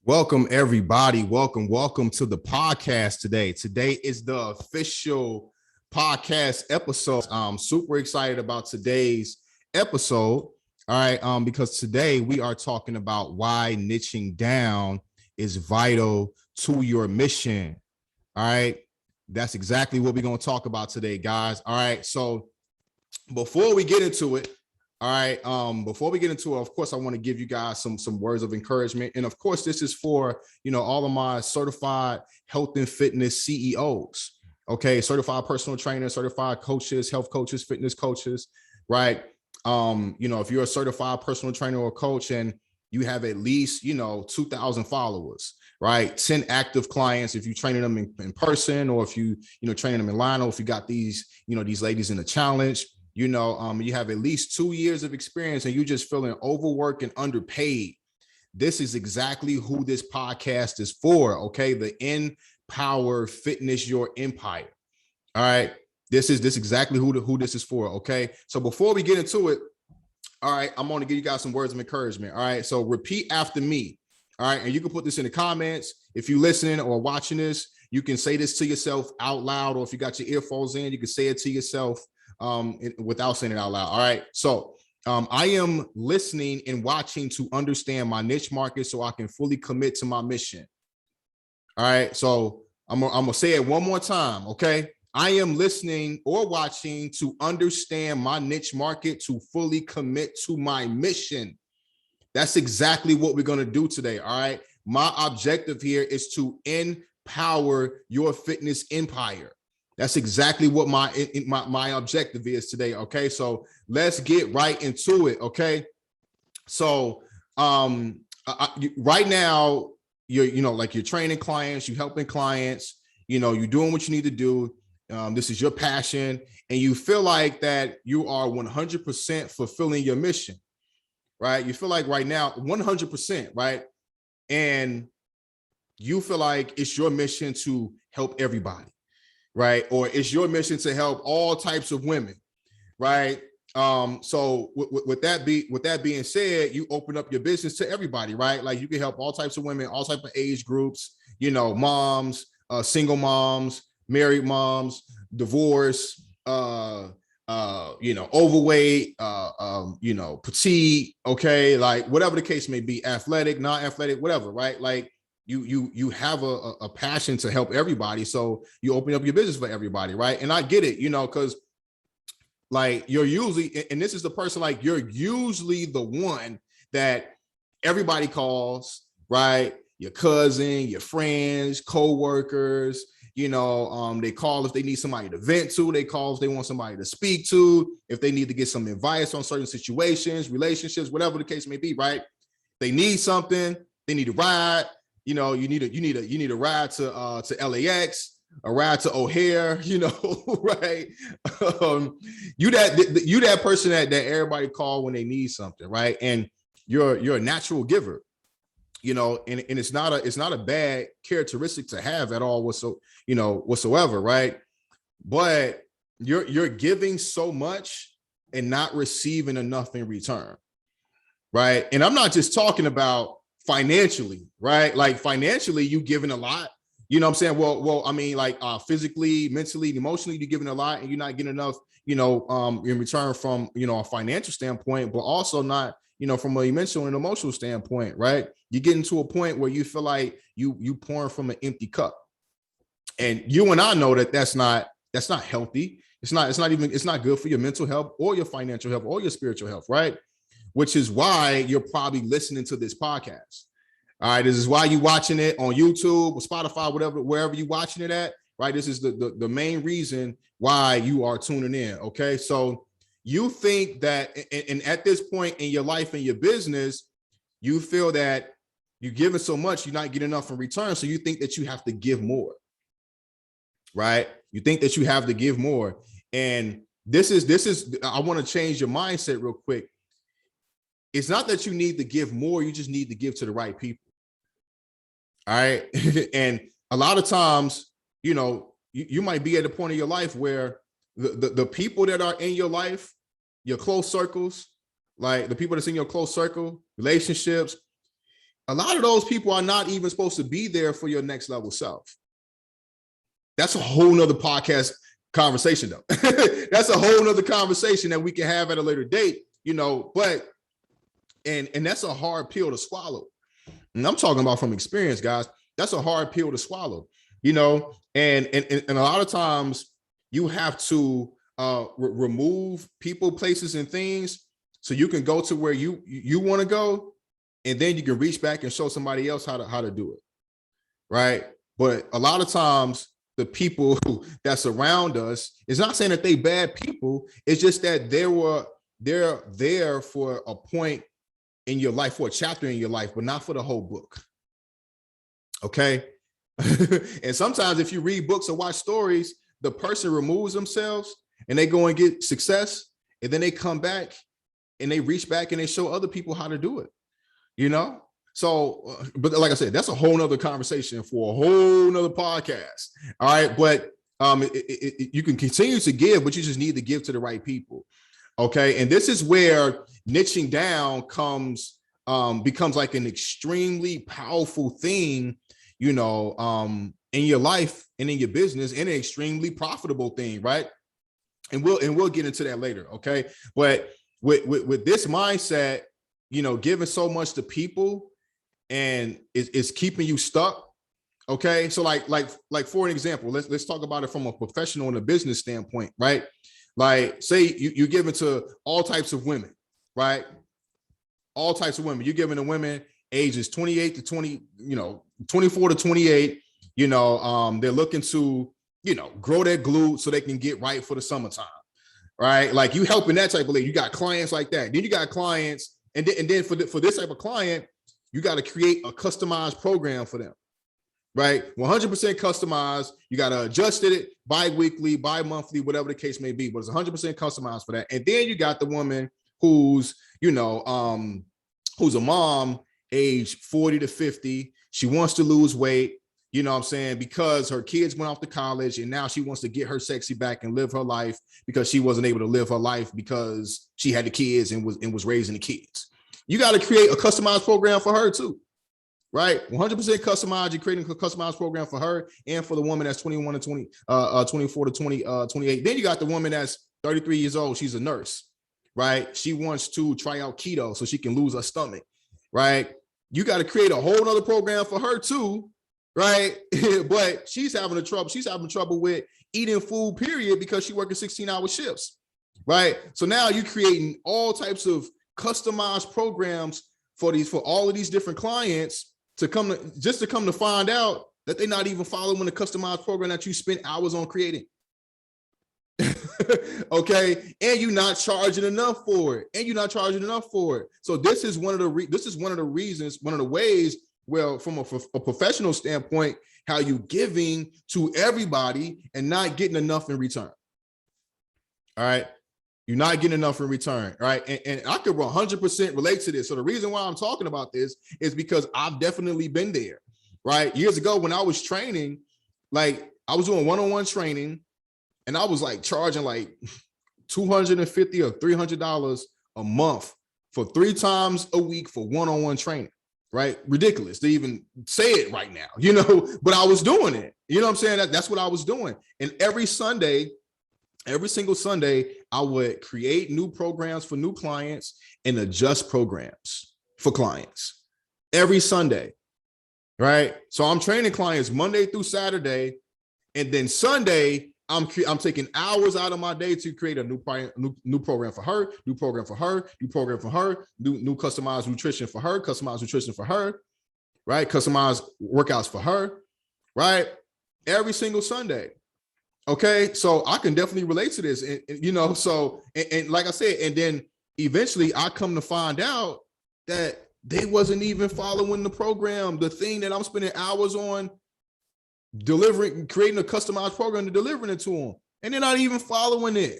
Welcome, everybody. Welcome to the podcast today. Today is the official podcast episode. I'm super excited about today's episode. All right, because today we are talking about why niching down is vital to your mission. All right, that's exactly what we're going to talk about today, guys. All right, so before we get into it, all right. Before we get into it, of course, I want to give you guys some words of encouragement. And of course, this is for, all of my certified health and fitness CEOs. Okay, certified personal trainers, certified coaches, health coaches, fitness coaches, right? If you're a certified personal trainer or coach and you have at least, 2,000 followers, right? 10 active clients, if you're training them in person, or if you training them in line, or if you got these ladies in the challenge, you have at least 2 years of experience and you're just feeling overworked and underpaid. This is exactly who this podcast is for. Okay. The Empower Fitness Your Empire. All right. This is exactly who this is for. Okay. So before we get into it, all right, I'm going to give you guys some words of encouragement. All right. So repeat after me. All right. And you can put this in the comments. If you're listening or watching this, you can say this to yourself out loud, or if you got your earphones in, you can say it to yourself without saying it out loud. All right. So I am listening and watching to understand my niche market so I can fully commit to my mission. All right. So I'm going to say it one more time. Okay. I am listening or watching to understand my niche market to fully commit to my mission. That's exactly what we're going to do today. All right. My objective here is to empower your fitness empire. That's exactly what my objective is today. Okay, so let's get right into it. Okay, so right now you're training clients, you're helping clients, you're doing what you need to do. This is your passion, and you feel like that you are 100% fulfilling your mission, right? You feel like right now 100%, right? And you feel like it's your mission to help everybody. Right? Or it's your mission to help all types of women, right? So with that being said, you open up your business to everybody, right? Like you can help all types of women, all types of age groups, moms, single moms, married moms, divorce, overweight, petite, okay, like whatever the case may be, athletic, non-athletic, whatever, right? Like you have a passion to help everybody, so you open up your business for everybody, right? And I get it, because like you're usually, and this is the person, like you're usually the one that everybody calls, right? Your cousin, your friends, co-workers, they call if they need somebody to vent to, they call if they want somebody to speak to, if they need to get some advice on certain situations, relationships, whatever the case may be, right? They need something, they need a ride. You need a ride to LAX, a ride to O'Hare, right? You that person that everybody call when they need something, right? And you're a natural giver, and it's not a bad characteristic to have at all whatsoever, right? But you're giving so much and not receiving enough in return, right? And I'm not just talking about financially, right? Like financially, you giving a lot, what I'm saying? Well, I mean, like physically, mentally, emotionally, you're giving a lot and you're not getting enough, in return from, a financial standpoint, but also not, from a mental and emotional standpoint, right? You're getting to a point where you feel like you pouring from an empty cup. And you and I know that's not healthy. It's not good for your mental health or your financial health or your spiritual health, right? Which is why you're probably listening to this podcast. All right. This is why you're watching it on YouTube or Spotify, wherever you're watching it at, right? This is the main reason why you are tuning in. Okay. So you think that, and at this point in your life and your business, you feel that you're giving so much, you're not getting enough in return. So you think that you have to give more, right? You think that you have to give more. And this is, I want to change your mindset real quick. It's not that you need to give more, you just need to give to the right people. All right. And a lot of times, you might be at a point in your life where the people that are in your life, your close circles, like the people that's in your close circle, relationships, a lot of those people are not even supposed to be there for your next level self. That's a whole nother podcast conversation though. That's a whole nother conversation that we can have at a later date, but and that's a hard pill to swallow. And I'm talking about from experience, guys. That's a hard pill to swallow, and a lot of times you have to remove people, places, and things so you can go to where you want to go, and then you can reach back and show somebody else how to do it, right? But a lot of times the people that surround us, it's not saying that they bad people. It's just that they're there for a point in your life, for a chapter in your life, but not for the whole book. Okay. And sometimes if you read books or watch stories, the person removes themselves and they go and get success, and then they come back and they reach back and they show other people how to do it, So, but like I said, that's a whole nother conversation for a whole nother podcast. All right. But you can continue to give, but you just need to give to the right people. Okay. And this is where niching down becomes like an extremely powerful thing, in your life and in your business, and an extremely profitable thing. Right. And we'll get into that later. Okay. But with this mindset, giving so much to people, and it's keeping you stuck. Okay. So like for an example, let's talk about it from a professional and a business standpoint, right? Like say you give it to all types of women, right? All types of women. You're giving to women ages 28 to 20, 24 to 28, they're looking to, grow their glute so they can get right for the summertime, right? Like you helping that type of lady. You got clients like that. Then you got clients. And then for this type of client, you got to create a customized program for them, right? 100% customized. You got to adjust it bi-weekly, bi-monthly, whatever the case may be, but it's 100% customized for that. And then you got the woman who's a mom, age 40 to 50. She wants to lose weight, because her kids went off to college and now she wants to get her sexy back and live her life because she wasn't able to live her life because she had the kids and was raising the kids. You got to create a customized program for her too, right? 100% customized. You're creating a customized program for her and for the woman that's 21 to 24 to 28. Then you got the woman that's 33 years old. She's a nurse, right? She wants to try out keto so she can lose her stomach, right? You got to create a whole nother program for her too, right? But she's having trouble with eating food, period, because she's working 16-hour shifts, right? So now you're creating all types of customized programs for all of these different clients to come to find out that they're not even following the customized program that you spent hours on creating. Okay, and you're not charging enough for it. So this is one of the ways, well, from a professional standpoint, how you giving to everybody and not getting enough in return. All right. You're not getting enough in return, right? And I could 100% relate to this. So the reason why I'm talking about this is because I've definitely been there, right? Years ago when I was training, like I was doing one-on-one training and I was like charging like $250 or $300 a month for 3 times a week for one-on-one training, right? Ridiculous to even say it right now, but I was doing it. You know what I'm saying? That's what I was doing. And every single Sunday, I would create new programs for new clients and adjust programs for clients every Sunday, right? So I'm training clients Monday through Saturday, and then Sunday, I'm taking hours out of my day to create a new program for her, new customized nutrition for her, right? Customized workouts for her, right? Every single Sunday. Okay, so I can definitely relate to this, and so like I said, and then eventually I come to find out that they wasn't even following the program, the thing that I'm spending hours on delivering, creating a customized program to delivering it to them, and they're not even following it.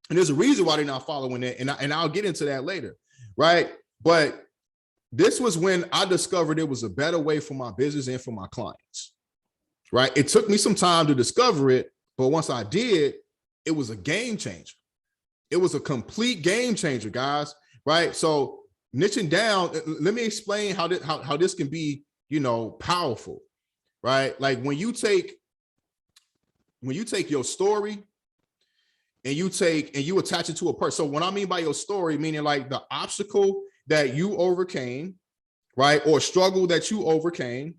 And there's a reason why they're not following it, and I'll get into that later, right? But this was when I discovered it was a better way for my business and for my clients, right? It took me some time to discover it. But once I did, it was a game changer. It was a complete game changer, guys, right? So niching down, let me explain how this can be, powerful, right? Like when you take your story and you attach it to a person. So what I mean by your story, meaning like the obstacle that you overcame, right? Or struggle that you overcame,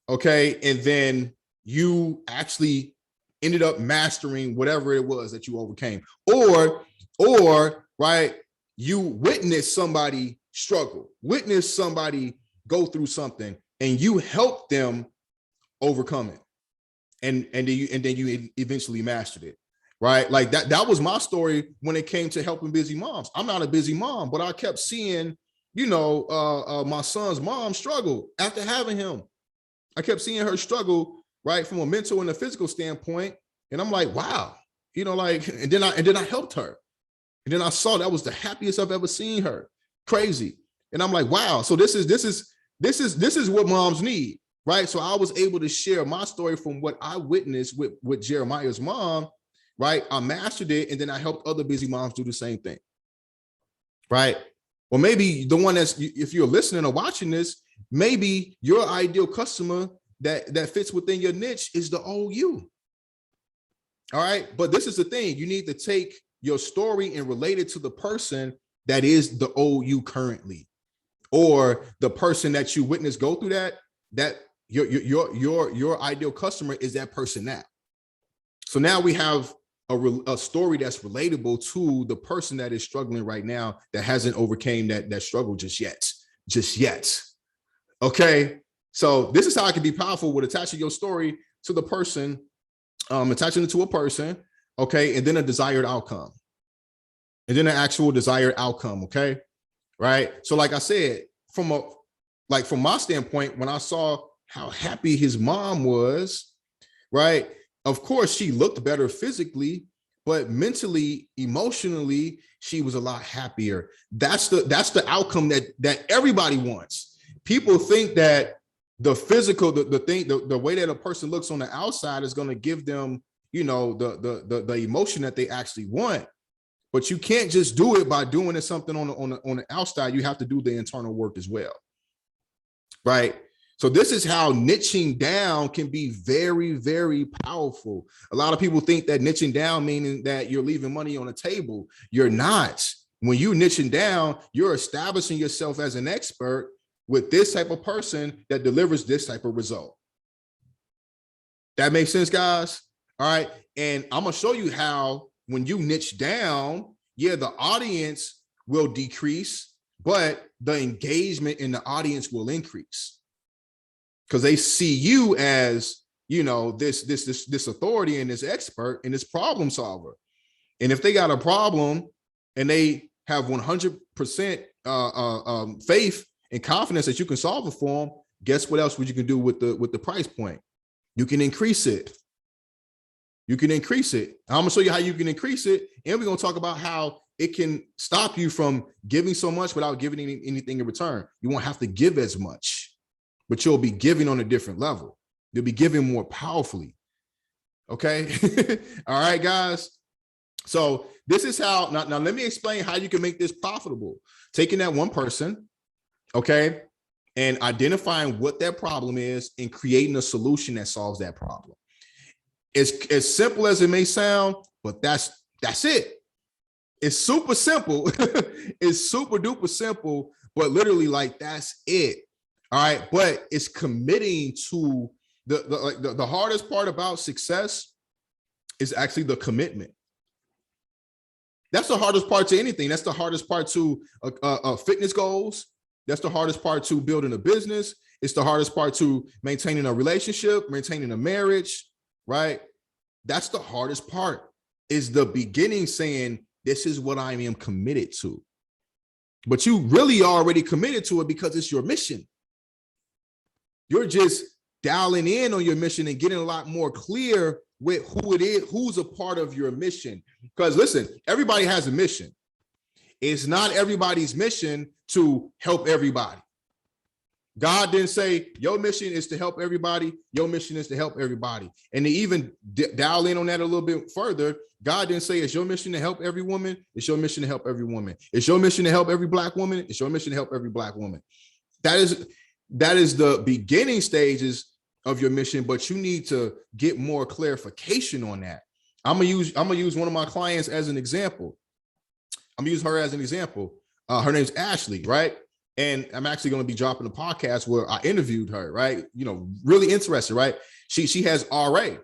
okay? And then you actually ended up mastering whatever it was that you overcame. Or right, you witnessed somebody struggle, witness somebody go through something, and you help them overcome it. And then you eventually mastered it. Right. Like that was my story when it came to helping busy moms. I'm not a busy mom, but I kept seeing, my son's mom struggle after having him. I kept seeing her struggle, right, from a mental and a physical standpoint. And I'm like, wow, and then I helped her. And then I saw that was the happiest I've ever seen her. Crazy. And I'm like, wow. So this is what moms need. Right. So I was able to share my story from what I witnessed with Jeremiah's mom. Right. I mastered it. And then I helped other busy moms do the same thing. Right. Or maybe the one if you're listening or watching this, maybe your ideal customer that fits within your niche is the old you. All right. But this is the thing. You need to take your story and relate it to the person that is the old you currently, or the person that you witnessed go through that your ideal customer is that person now. So now we have a story that's relatable to the person that is struggling right now, that hasn't overcame that struggle just yet. Okay. So this is how it can be powerful with attaching your story to the person, attaching it to a person. Okay. And then a desired outcome, and then an actual desired outcome. Okay. Right. So like I said, from my standpoint, when I saw how happy his mom was, right, of course, she looked better physically, but mentally, emotionally, she was a lot happier. That's the outcome that everybody wants. People think that the physical, the way that a person looks on the outside is going to give them, the emotion that they actually want. But you can't just do it by doing something on the outside. You have to do the internal work as well, right? So this is how niching down can be very, very powerful. A lot of people think that niching down meaning that you're leaving money on the table. You're not. When you niching down, you're establishing yourself as an expert with this type of person that delivers this type of result. That makes sense, guys? All right. And I'm going to show you how when you niche down, the audience will decrease, but the engagement in the audience will increase. Because they see you as, this authority and this expert and this problem solver. And if they got a problem and they have 100% faith and confidence that you can solve it for them, guess what else you can do with the price point? You can increase it. I'm going to show you how you can increase it. And we're going to talk about how it can stop you from giving so much without giving anything in return. You won't have to give as much, but you'll be giving on a different level. You'll be giving more powerfully. Okay. All right, guys. So this is how, now let me explain how you can make this profitable. Taking that one person, okay, and identifying what that problem is and creating a solution that solves that problem. It's as simple as it may sound, but that's it. It's super simple. It's super duper simple, but literally like that's it. All right. But it's committing to the hardest part about success is actually the commitment. That's the hardest part to anything. That's the hardest part to fitness goals. That's the hardest part to building a business. It's the hardest part to maintaining a relationship, maintaining a marriage, right? That's the hardest part, is the beginning saying, this is what I am committed to. But you really already committed to it because it's your mission. You're just dialing in on your mission and getting a lot more clear with who it is, who's a part of your mission. Because listen, everybody has a mission. It's not everybody's mission to help everybody. God didn't say your mission is to help everybody. Your mission is to help everybody. And to even dial in on that a little bit further, God didn't say it's your mission to help every woman. It's your mission to help every woman. It's your mission to help every Black woman. It's your mission to help every Black woman. That is the beginning stages of your mission, but you need to get more clarification on that. I'm gonna use one of my clients as an example. I'm gonna use her as an example. Her name's Ashley, right? And I'm actually going to be dropping a podcast where I interviewed her, right? You know, really interested, right? She has RA,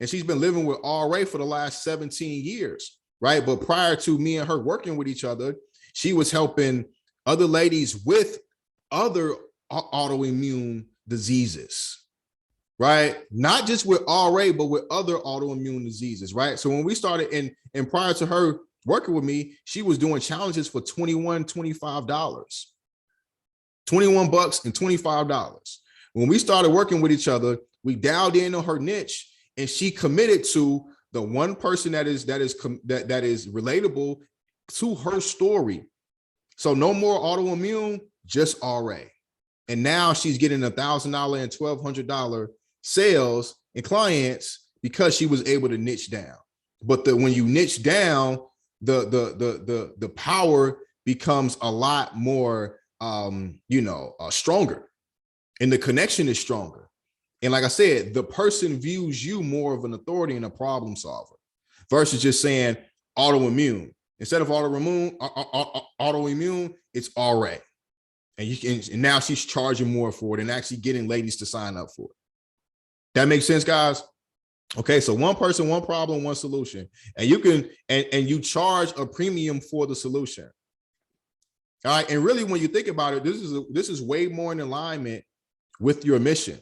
and she's been living with RA for the last 17 years, right? But prior to me and her working with each other, she was helping other ladies with other autoimmune diseases, right? Not just with RA, but with other autoimmune diseases, right? So when we started and prior to her working with me, she was doing challenges for $21, $25. $21 and $25. When we started working with each other, we dialed in on her niche, and she committed to the one person that is relatable to her story. So no more autoimmune, just RA. And now she's getting $1,000 and $1,200 sales and clients because she was able to niche down. But when you niche down, the power becomes a lot more stronger, and the connection is stronger. And like I said, the person views you more of an authority and a problem solver versus just saying autoimmune. Instead of autoimmune, it's RA. And now she's charging more for it and actually getting ladies to sign up for it. That makes sense, guys? Okay, so one person, one problem, one solution. And you can and you charge a premium for the solution. All right, and really, when you think about it, this is way more in alignment with your mission.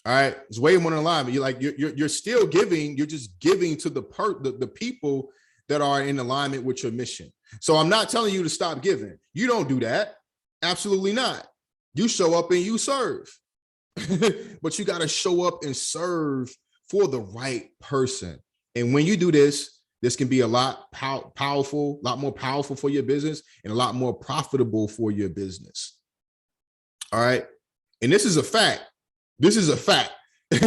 All right, it's way more in alignment. You're still giving. You're just giving to the people that are in alignment with your mission. So I'm not telling you to stop giving. You don't do that. Absolutely not. You show up and you serve, but you got to show up and serve for the right person. And when you do this can be a lot powerful, a lot more powerful for your business and a lot more profitable for your business. All right. And this is a fact. This is a fact. All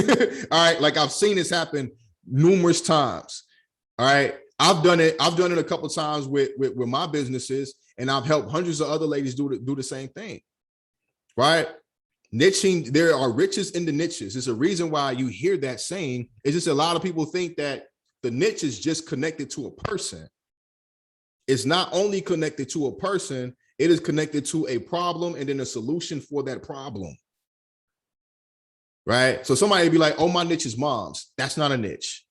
right. Like, I've seen this happen numerous times. All right. I've done it a couple of times with my businesses, and I've helped hundreds of other ladies do the same thing. Right. Niching, there are riches in the niches. There's a reason why you hear that saying. It's just a lot of people think that the niche is just connected to a person. It's not only connected to a person, it is connected to a problem and then a solution for that problem. Right? So somebody be like, oh, my niche is moms. That's not a niche.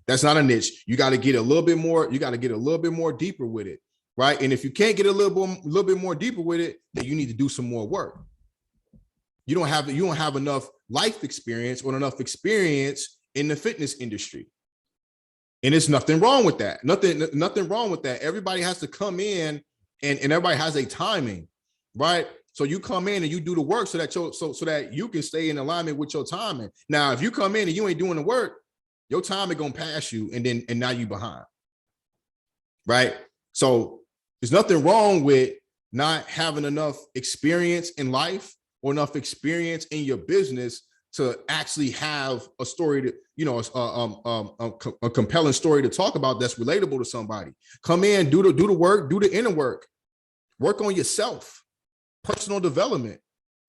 That's not a niche. You got to get a little bit more. You got to get a little bit more deeper with it. Right? And if you can't get a little bit more deeper with it, then you need to do some more work. You don't have enough life experience or enough experience in the fitness industry. And there's nothing wrong with that. Nothing wrong with that. Everybody has to come in and everybody has a timing, right? So you come in and you do the work so that you can stay in alignment with your timing. Now, if you come in and you ain't doing the work, your time is gonna pass you, and now you behind. Right? So there's nothing wrong with not having enough experience in life or enough experience in your business to actually have a story to, a compelling story to talk about that's relatable to somebody. Come in, do the work, do the inner work on yourself, personal development.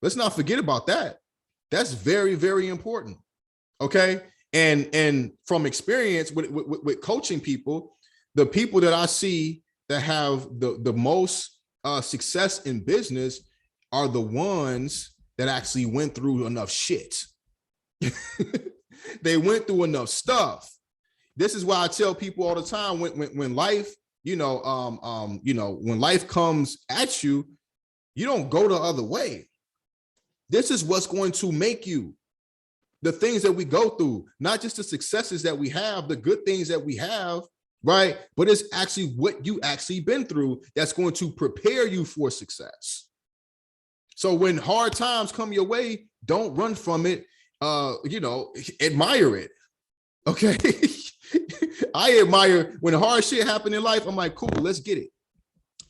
Let's not forget about that. That's very, very important. Okay. And from experience with coaching people, the people that I see that have the most success in business are the ones that actually went through enough shit. They went through enough stuff. This is why I tell people all the time when life, when life comes at you, you don't go the other way. This is what's going to make you. The things that we go through, not just the successes that we have, the good things that we have, right? But it's actually what you actually been through that's going to prepare you for success. So when hard times come your way, don't run from it. Admire it. Okay. I admire when hard shit happen in life. I'm like, cool, let's get it.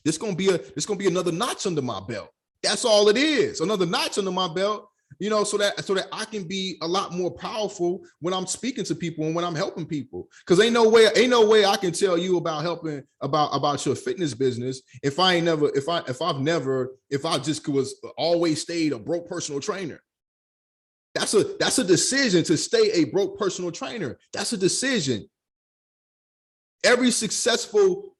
This gonna be another notch under my belt. That's all it is. Another notch under my belt, so that I can be a lot more powerful when I'm speaking to people and when I'm helping people. Because ain't no way I can tell you about helping about your fitness business if I just was always stayed a broke personal trainer. That's a decision to stay a broke personal trainer. That's a decision. Every successful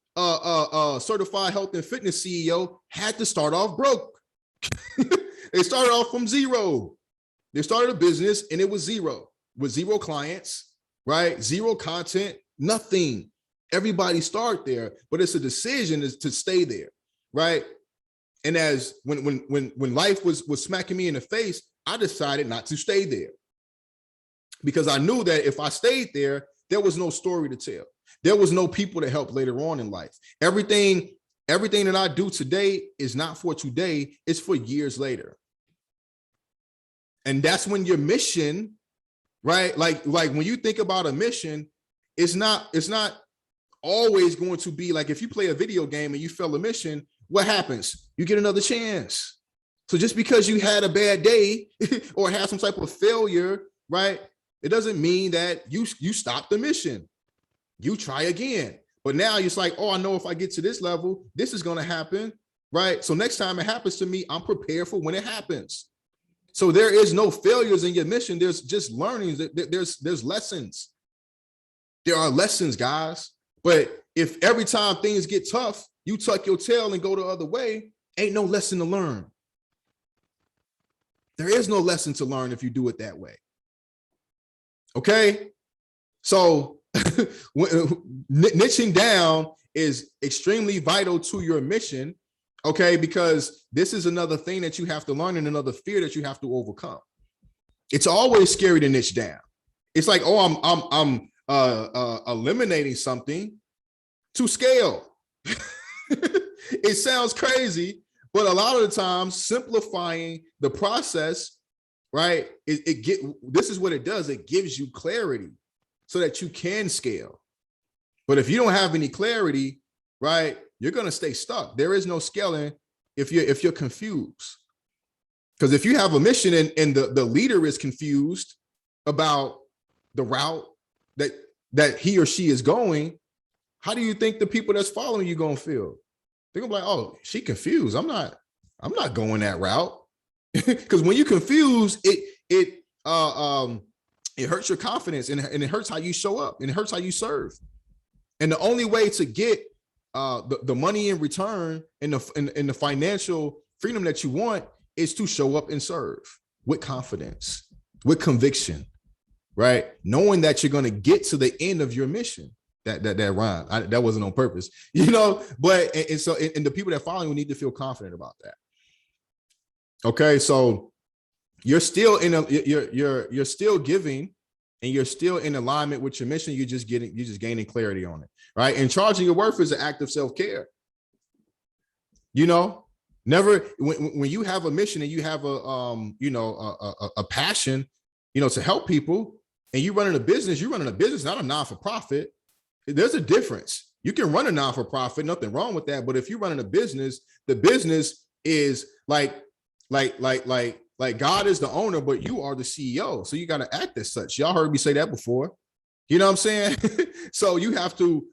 certified health and fitness CEO had to start off broke. They started off from zero. They started a business and it was zero, with zero clients, right? Zero content, nothing. Everybody start there, but it's a decision is to stay there, right? And as when life was smacking me in the face, I decided not to stay there, because I knew that if I stayed there, there was no story to tell. There was no people to help later on in life. Everything that I do today is not for today, it's for years later. And that's when your mission, right? Like when you think about a mission, it's not always going to be like, if you play a video game and you fail a mission, what happens? You get another chance. So just because you had a bad day or had some type of failure, right? It doesn't mean that you stop the mission. You try again. But now it's like, oh, I know if I get to this level, this is going to happen, right? So next time it happens to me, I'm prepared for when it happens. So there is no failures in your mission. There's just learnings. There's lessons. There are lessons, guys. But if every time things get tough, you tuck your tail and go the other way, ain't no lesson to learn. There is no lesson to learn if you do it that way. Okay? So niching down is extremely vital to your mission, okay? Because this is another thing that you have to learn and another fear that you have to overcome. It's always scary to niche down. It's like, oh, I'm eliminating something to scale. It sounds crazy, but a lot of the times simplifying the process, right? This is what it does. It gives you clarity so that you can scale. But if you don't have any clarity, right, you're going to stay stuck. There is no scaling if you're confused. Because if you have a mission and the leader is confused about the route that he or she is going, how do you think the people that's following you going to feel? They're going to be like, oh, she confused. I'm not going that route. Because when you're confused, it hurts your confidence and it hurts how you show up and it hurts how you serve. And the only way to get the money in return and the financial freedom that you want is to show up and serve with confidence, with conviction, right? Knowing that you're going to get to the end of your mission. That rhyme. That wasn't on purpose, but and the people that follow you need to feel confident about that. Okay, so you're still you're still giving and you're still in alignment with your mission. You're just gaining clarity on it, right? And charging your worth is an act of self-care. Never when you have a mission and you have a passion, to help people, and you're running a business, not a non-for-profit. There's a difference. You can run a non-for-profit, nothing wrong with that. But if you're running a business, the business is like God is the owner, but you are the CEO. So you got to act as such. Y'all heard me say that before. You know what I'm saying? So you have to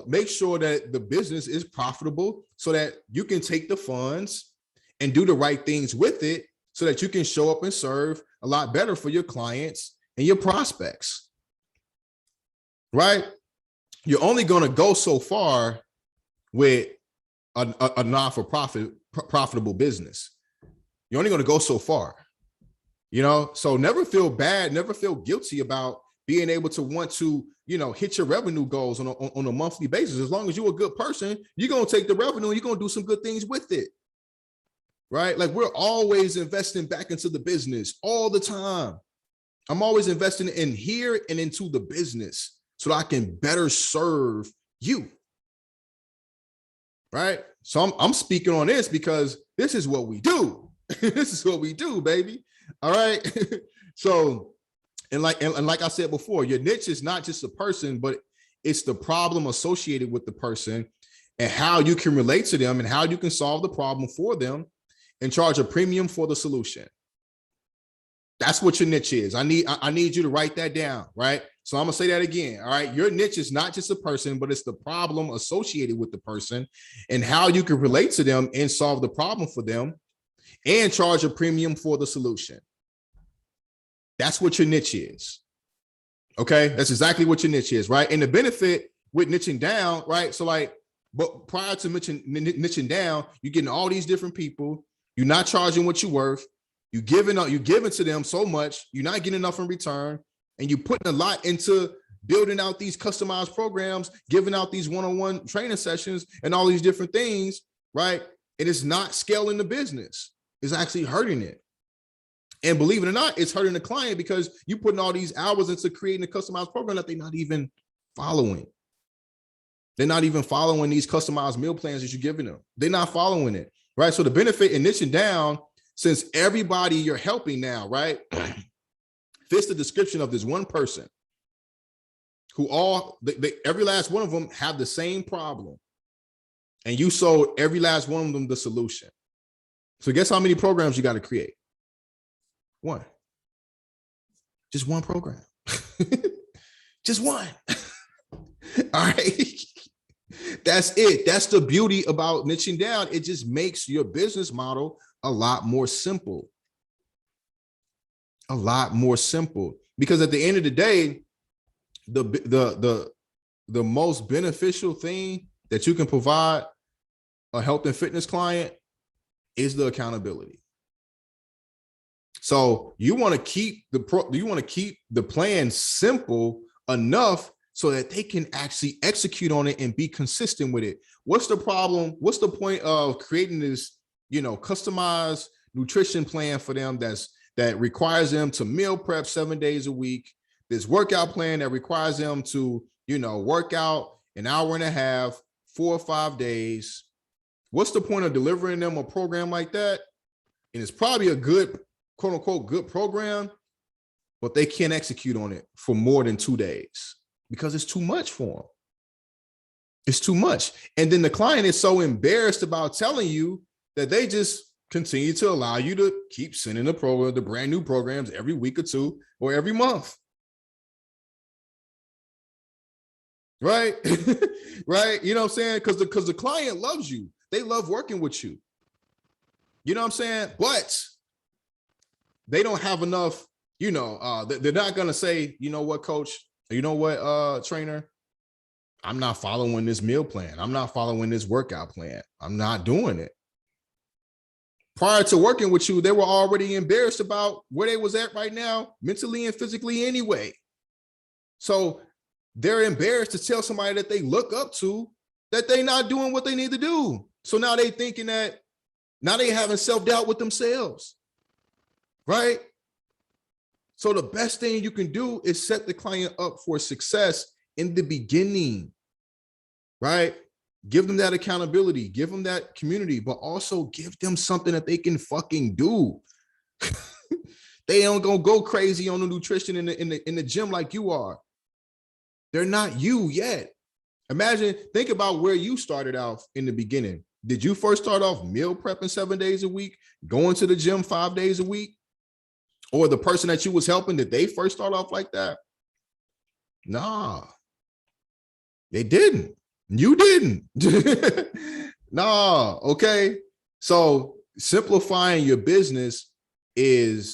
make sure that the business is profitable so that you can take the funds and do the right things with it so that you can show up and serve a lot better for your clients and your prospects, right? You're only going to go so far with a non-for-profit profitable business. You're only going to go so far, so never feel bad, never feel guilty about being able to want to, hit your revenue goals on a monthly basis. As long as you're a good person, you're going to take the revenue and you're going to do some good things with it, right? Like we're always investing back into the business all the time. I'm always investing in here and into the business so that I can better serve you, right? So I'm speaking on this because this is what we do. This is what we do, baby. All right. So, and like I said before, your niche is not just a person, but it's the problem associated with the person and how you can relate to them and how you can solve the problem for them and charge a premium for the solution. That's what your niche is. I need you to write that down, right? So I'm gonna say that again. All right. Your niche is not just a person, but it's the problem associated with the person and how you can relate to them and solve the problem for them and charge a premium for the solution. That's what your niche is. Okay. That's exactly what your niche is, right? And the benefit with niching down, right? So like, but prior to niching down, you're getting all these different people. You're not charging what you're worth. You're giving to them so much. You're not getting enough in return. And you're putting a lot into building out these customized programs, giving out these one-on-one training sessions and all these different things, right? And it's not scaling the business. It's actually hurting it. And believe it or not, it's hurting the client because you're putting all these hours into creating a customized program that they're not even following. They're not even following these customized meal plans that you're giving them. They're not following it, right? So the benefit in niching down, since everybody you're helping now, right, fits the description of this one person who every last one of them have the same problem. And you sold every last one of them the solution. So guess how many programs you got to create? One. Just one program. Just one. All right. That's it. That's the beauty about niching down. It just makes your business model a lot more simple. A lot more simple. Because at the end of the day, the most beneficial thing that you can provide a health and fitness client is the accountability. So you want to keep the plan simple enough so that they can actually execute on it and be consistent with it. What's the problem? What's the point of creating this, customized nutrition plan for them that requires them to meal prep 7 days a week? This workout plan that requires them to, work out an hour and a half, 4 or 5 days. What's the point of delivering them a program like that? And it's probably a good, quote unquote, good program, but they can't execute on it for more than 2 days because it's too much for them. It's too much. And then the client is so embarrassed about telling you that they just continue to allow you to keep sending the brand new programs every week or two or every month. Right? Right? You know what I'm saying? Because the client loves you. They love working with you. You know what I'm saying? But they don't have enough, they're not going to say, you know what, coach, you know what, trainer, I'm not following this meal plan. I'm not following this workout plan. I'm not doing it. Prior to working with you, they were already embarrassed about where they was at right now, mentally and physically anyway. So they're embarrassed to tell somebody that they look up to that they're not doing what they need to do. So now they thinking that now they having self-doubt with themselves, right? So the best thing you can do is set the client up for success in the beginning, right? Give them that accountability, give them that community, but also give them something that they can fucking do. They ain't gonna go crazy on the nutrition in the gym like you are. They're not you yet. Think about where you started out in the beginning. Did you first start off meal prepping 7 days a week, going to the gym 5 days a week? Or the person that you was helping, did they first start off like that? Nah, they didn't. You didn't. Nah, okay. So simplifying your business and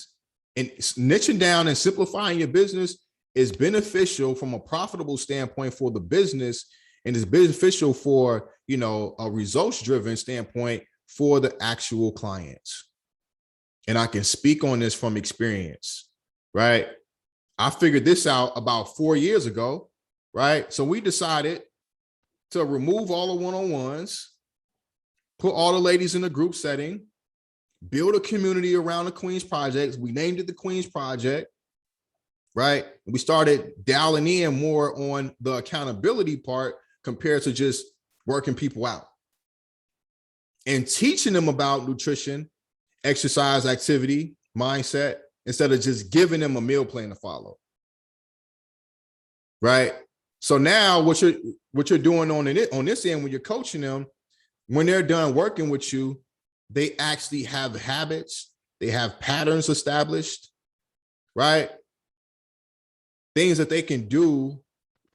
niching down and simplifying your business is beneficial from a profitable standpoint for the business, and is beneficial for, a results-driven standpoint for the actual clients. And I can speak on this from experience, right? I figured this out about 4 years ago, right? So we decided to remove all the one-on-ones, put all the ladies in a group setting, build a community around the Queen's Project. We named it the Queen's Project, right? And we started dialing in more on the accountability part compared to just working people out and teaching them about nutrition, exercise, activity, mindset, instead of just giving them a meal plan to follow. Right? So now what you're doing on this end when you're coaching them, when they're done working with you, they actually have habits, they have patterns established, right? Things that they can do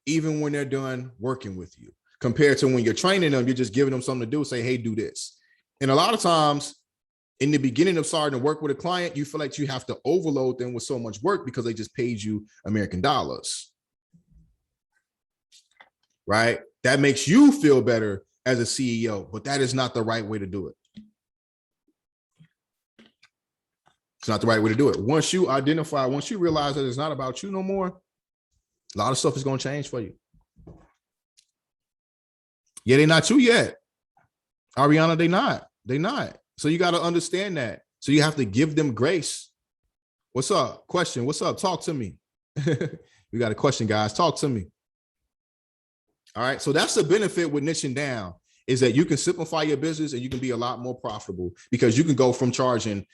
even when they're done working with you, compared to when you're training them, you're just giving them something to do, say, hey, do this. And a lot of times in the beginning of starting to work with a client, you feel like you have to overload them with so much work because they just paid you American dollars, right? That makes you feel better as a CEO, but that is not the right way to do it. It's not the right way to do it. Once you identify, once you realize that it's not about you no more, a lot of stuff is going to change for you. Yeah, they're not you yet. Ariana, they're not. So you got to understand that. So you have to give them grace. What's up? Question. What's up? Talk to me. We got a question, guys. Talk to me. All right. So that's the benefit with niching down, is that you can simplify your business and you can be a lot more profitable, because you can go from charging,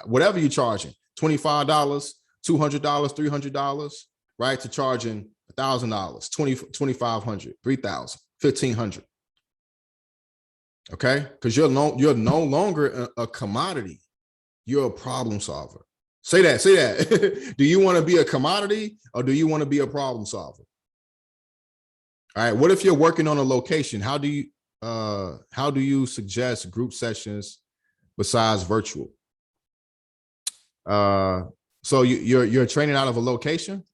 whatever you're charging, $25, $200, $300, right, to charging $1,000, $2,500, $3,000, $1,500. Okay, because you're no longer a commodity. You're a problem solver. Say that. Do you want to be a commodity, or do you want to be a problem solver? All right. What if you're working on a location? How do you suggest group sessions besides virtual? So you're training out of a location.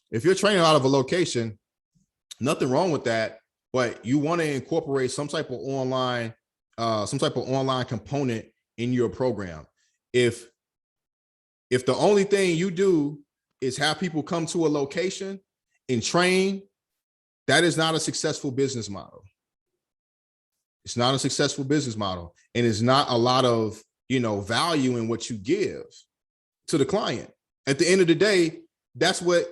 If you're training out of a location, nothing wrong with that, but you want to incorporate some type of online component in your program. If the only thing you do is have people come to a location and train, that is not a successful business model. It's not a successful business model, and it's not a lot of, value in what you give to the client. At the end of the day, that's what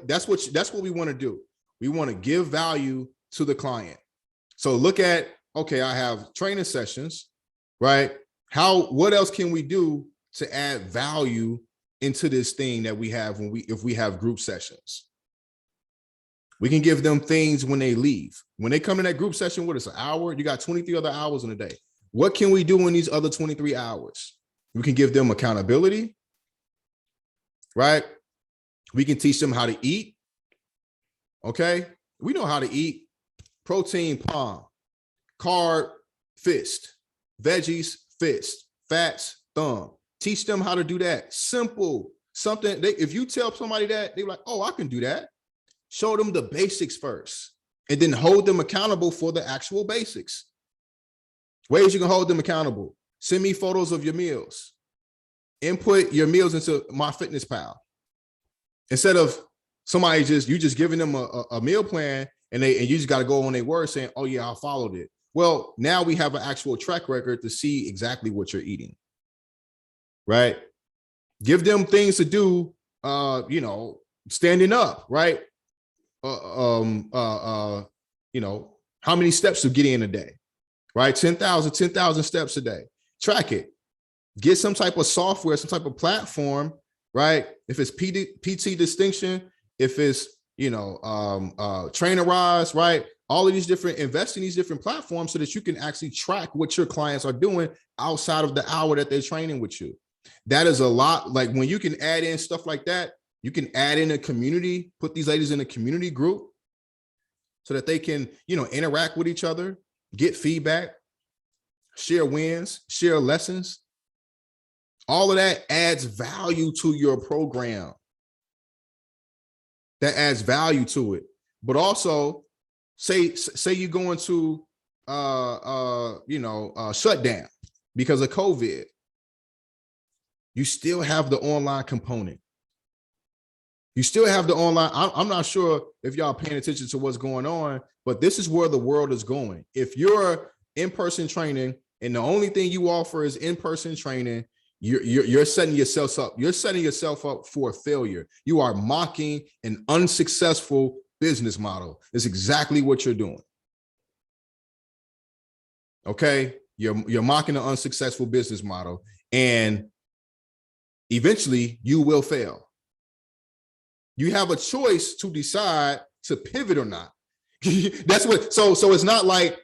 we want to do. We want to give value to the client. So look at, okay, I have training sessions, right? What else can we do to add value into this thing that we have if we have group sessions? We can give them things when they leave. When they come in that group session, what is an hour? You got 23 other hours in a day. What can we do in these other 23 hours? We can give them accountability, right? We can teach them how to eat. Okay. We know how to eat. Protein, palm, carb, fist, veggies, fist, fats, thumb. Teach them how to do that. Simple. Something if you tell somebody that, they're like, oh, I can do that. Show them the basics first, and then hold them accountable for the actual basics. Ways you can hold them accountable. Send me photos of your meals. Input your meals into MyFitnessPal. Instead of somebody just giving them a meal plan and you just got to go on their word saying, oh yeah, I followed it. Well, now we have an actual track record to see exactly what you're eating, right? Give them things to do, standing up, right? How many steps to get in a day, right? 10,000 steps a day. Track it. Get some type of software, some type of platform, right? If it's PT Distinction, if it's, Trainerize, right? All of these invest in these different platforms so that you can actually track what your clients are doing outside of the hour that they're training with you. That is a lot. Like when you can add in stuff like that, you can add in a community, put these ladies in a community group so that they can, interact with each other, get feedback, share wins, share lessons. All of that adds value to your program. That adds value to it. But also, say you go into shutdown because of COVID. You still have the online component. You still have the online. I'm not sure if y'all paying attention to what's going on, but this is where the world is going. If you're in-person training and the only thing you offer is in-person training, you're setting yourself up. You're setting yourself up for failure. You are mocking an unsuccessful business model. It's exactly what you're doing. Okay, you're mocking an unsuccessful business model, and eventually you will fail. You have a choice to decide to pivot or not. That's what. So it's not like,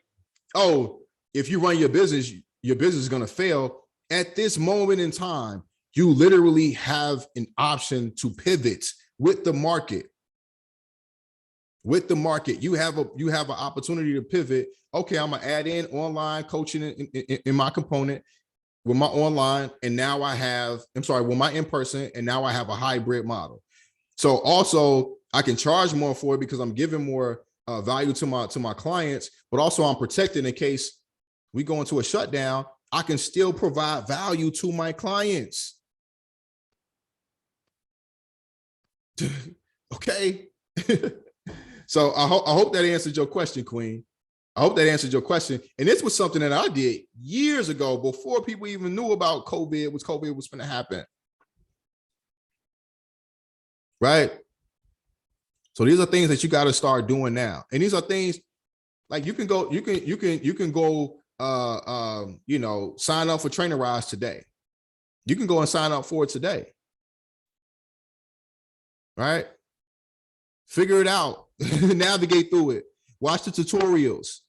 oh, if you run your business is going to fail. At this moment in time, you literally have an option to pivot with the market. With the market, you have an opportunity to pivot. Okay, I'm gonna add in online coaching in my component with my online, and now I have, with my in-person, and now I have a hybrid model. So also I can charge more for it because I'm giving more value to my clients, but also I'm protected in case we go into a shutdown. I can still provide value to my clients. Okay. So I hope that answered your question, Queen. I hope that answered your question. And this was something that I did years ago before people even knew about COVID was going to happen. Right. So these are things that you got to start doing now. And these are things like you can go sign up for Trainer Rise today. You can go and sign up for it today. Right. Figure it out, navigate through it, watch the tutorials.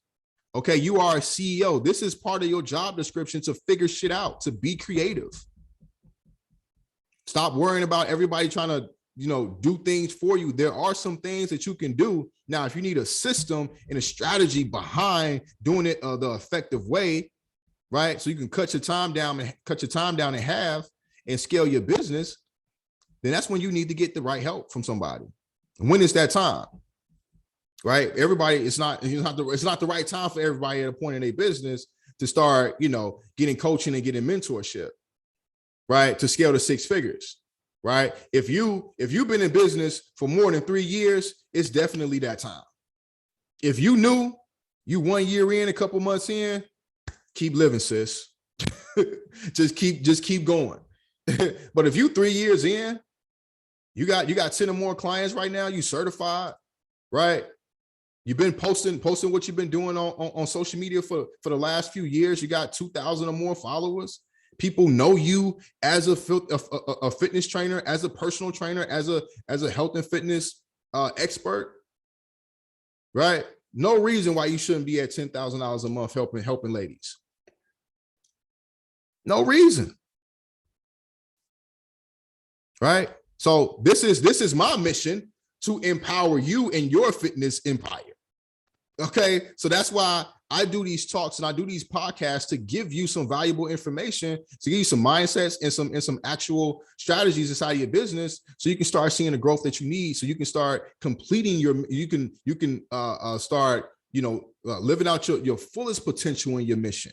Okay. You are a CEO. This is part of your job description to figure shit out, to be creative. Stop worrying about everybody trying to, do things for you. There are some things that you can do. Now, if you need a system and a strategy behind doing it the effective way, right? So you can cut your time down in half and scale your business, then that's when you need to get the right help from somebody. And when is that time? Right? Everybody, it's not the right time for everybody at a point in their business to start, getting coaching and getting mentorship, right? To scale to 6 figures. Right. If you've been in business for more than 3 years, it's definitely that time. If you knew you 1 year in, a couple months in, keep living, sis. just keep going. But if you 3 years in, you got 10 or more clients right now, you certified, right? You've been posting what you've been doing on social media for the last few years. You got 2,000 or more followers. People know you as a fitness trainer, as a personal trainer, as a health and fitness expert, right? No reason why you shouldn't be at $10,000 a month helping ladies. No reason, right? So this is my mission, to empower you in your fitness empire. Okay, so that's why I do these talks and I do these podcasts, to give you some valuable information, to give you some mindsets and some actual strategies inside of your business, so you can start seeing the growth that you need, so you can start completing start living out your fullest potential in your mission.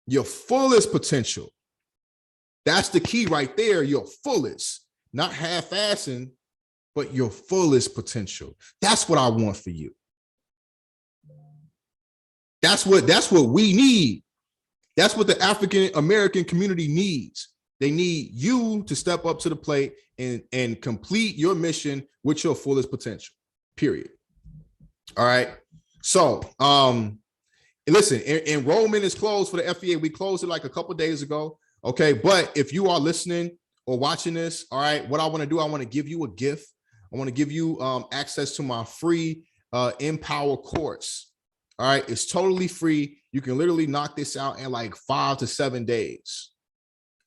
Your fullest potential. That's the key right there. Your fullest, not half-assing, but your fullest potential. That's what I want for you. That's what we need. That's what the African American community needs. They need you to step up to the plate and complete your mission with your fullest potential, period. All right. So, listen, enrollment is closed for the FEA. We closed it like a couple of days ago. Okay. But if you are listening or watching this, all right, what I want to do, I want to give you a gift. I want to give you access to my free Empower course. All right. It's totally free. You can literally knock this out in like 5 to 7 days.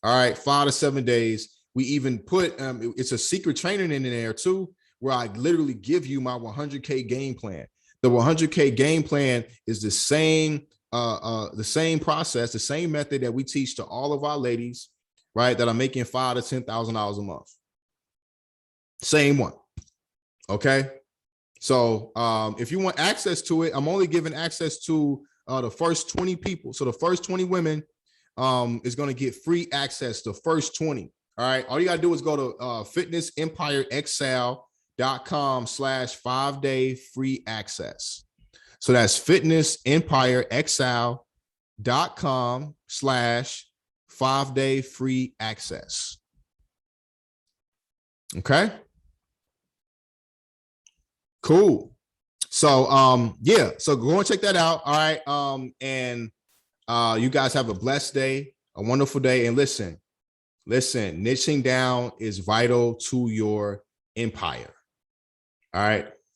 All right. 5 to 7 days. We even put, it's a secret training in there too, where I literally give you my 100K game plan. The 100K game plan is the same process, the same method that we teach to all of our ladies, right? That are making $5,000 to $10,000 a month. Same one. Okay. So if you want access to it, I'm only giving access to the first 20 people. So the first 20 women is going to get free access. The first 20. All right. All you got to do is go to fitnessempireexcel.com/5-day free access. So that's fitnessempireexcel.com/5-day free access. Okay. Cool. So yeah, so go and check that out. All right. And you guys have a blessed day, a wonderful day. And listen, niching down is vital to your empire. All right.